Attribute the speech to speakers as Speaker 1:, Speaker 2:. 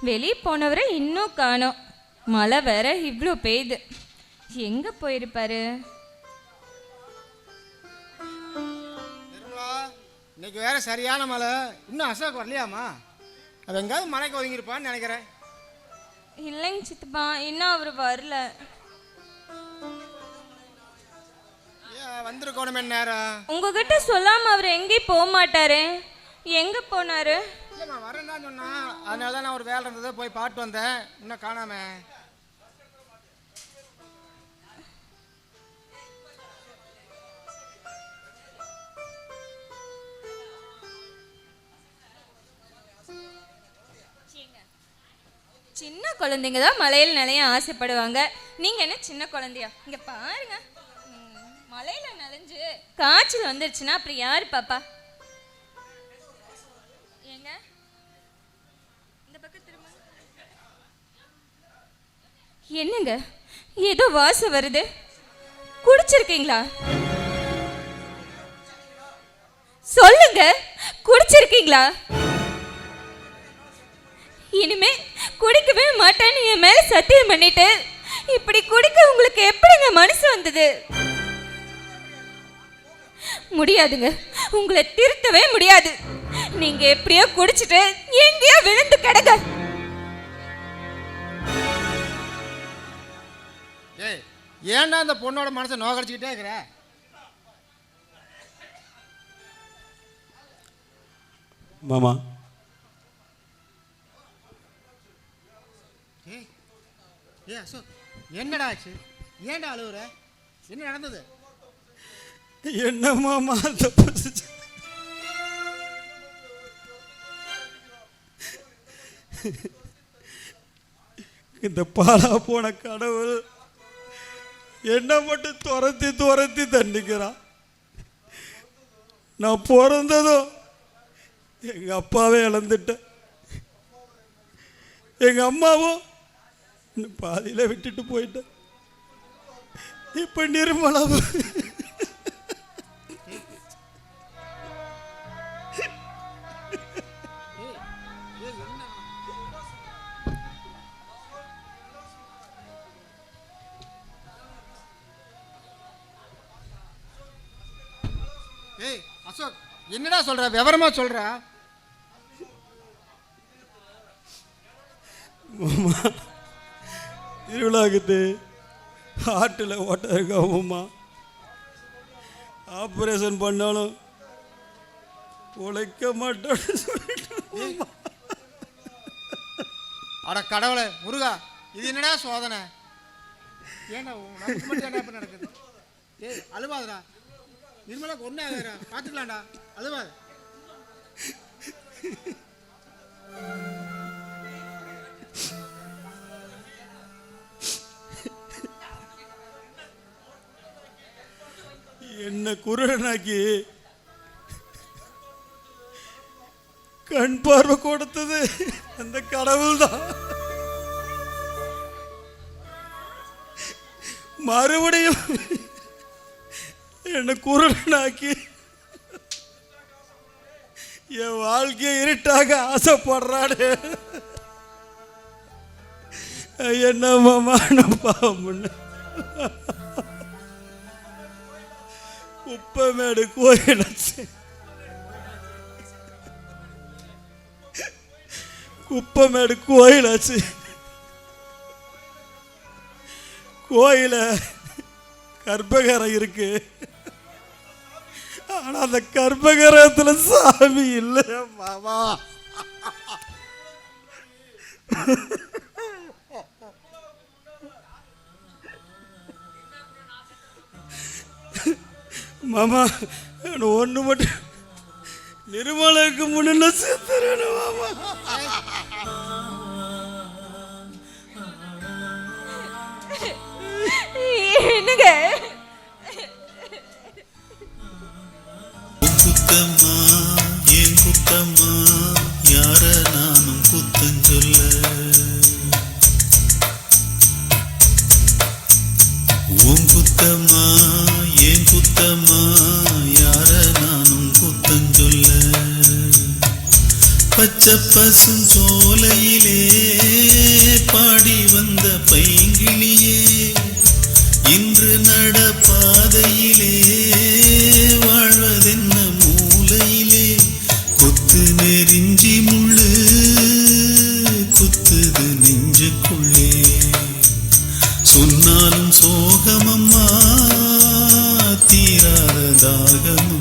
Speaker 1: வெளியே போனவரை இன்னும் காணோம். மழை வேற இவ்வளோ பெய்யுது. எங்கே போயிருப்பாரு?
Speaker 2: இன்னைக்கு வேற சரியான மழை. இன்னும் அசோக் வரலையாமா? அது எங்காவது மழைக்கு ஒதுங்கிருப்பான்னு நினைக்கிறேன்.
Speaker 1: இல்லைங்க சித்தப்பா, இன்னும் அவர் வரல.
Speaker 2: வந்திருக்கணும் என்ன நேரம்?
Speaker 1: உங்ககிட்ட சொல்லாம அவர் எங்கேயும் போக மாட்டாரு. எங்க போனாரு?
Speaker 2: இல்லைம்மா வரேன்னு தான் சொன்னா. அதனால தான் நான் ஒரு வேலை இருந்ததை போய் பாட்டு வந்தேன். இன்னும் காணாம.
Speaker 1: சின்ன குழந்தைங்க தான் மலையில் நிலைய ஆசைப்படுவாங்க. நீங்க என்ன சின்ன குழந்தையா? இங்க பாருங்க, மலையில நனைஞ்சு காய்ச்சல் வந்துருச்சுன்னா அப்புறம் யாரு பாப்பா? ஏங்க இந்த பக்கம் திரும்ப. என்னங்க ஏதோ வாசம் வருது, குடிச்சிருக்கீங்களா? சொல்லுங்க, குடிச்சிருக்கீங்களா? இனிமே குடிக்கவே மாட்டேன்னு என் மேல சத்தியம் பண்ணிட்டு இப்படி குடிக்க உங்களுக்கு எப்படிங்க மனசு வந்தது? முடியாதுங்க, உங்களை திருத்தவே முடியாது. நீங்க எப்படியோ குடிச்சிட்டு எங்கேயோ விழுந்து கிடங்க.
Speaker 2: ஏய், ஏன்டா அந்த பொண்ணோட மனசை நோக்கடிச்சுக்கிட்டே இருக்கிற?
Speaker 3: மாமா,
Speaker 2: ஏ அசோக், என்னடா ஆச்சு? ஏன்டா அழுவுற? என்ன நடந்தது?
Speaker 3: என்ன மாமா இந்த பாலா போன கடவுள் என்ன மட்டும் துரத்தி துரத்தி தண்டிக்கிறான். நான் பிறந்ததும் எங்க அப்பாவே இழந்துட்டேன். எங்க அம்மாவும் பாதியில விட்டுட்டு போயிட்டேன். இப்ப நிர்மலாவும்
Speaker 2: ஏய் அசோக், என்னடா சொல்ற? விவரமா சொல்ற.
Speaker 3: திருவிழாக்குது ஹார்ட்டில் ஓட்ட இருக்காமம்மா. ஆப்ரேஷன் பண்ணாலும் உழைக்க மாட்டேன்னு சொல்லிட்டு.
Speaker 2: அட கடவுளே முருகா, இது என்னடா சோதனை? ஏன்னா நமக்கு மட்டும் என்ன இப்ப நடக்குது? ஏய் அழுவாதடா, நிர்மலாக்கு ஒன்றே ஆகுறா, பார்த்துக்கலாம்டா, அழுவாத.
Speaker 3: என்ன குருடனாக்கி கண் பார்வை கொடுத்தது அந்த கடவுள் தான். மறுபடியும் என்ன குருடனாக்கி என் வாழ்க்கையை இருட்டாக ஆசைப்படுறாடு. என்ன மாமா பாவம் பண்ண. குப்பமேடு கோயிலாச்சு, குப்பமேடு கோயிலாச்சு. கோயில கர்ப்பகரம் இருக்கு, ஆனா அந்த கர்ப்பகரத்துல சாமி இல்லை மாமா. மாமா ஒண்ணு மட்டும், நிர்மலுக்கு முன்ன செத்துறேன் மாமா.
Speaker 1: என்னங்க
Speaker 4: குத்தம்மா, ஏன் குத்தம்மா, யார நானும் குத்தஞ்சொல்ல. உன் குத்தம்மா, ஏன் குத்தம்மா, யார நானும் குத்தஞ்சொல்ல. பச்சை பசுஞ்சோலையிலே நெஞ்சுக்குள்ளே சொன்னாலும் சோகமம்மா தீராத தாகமம்மா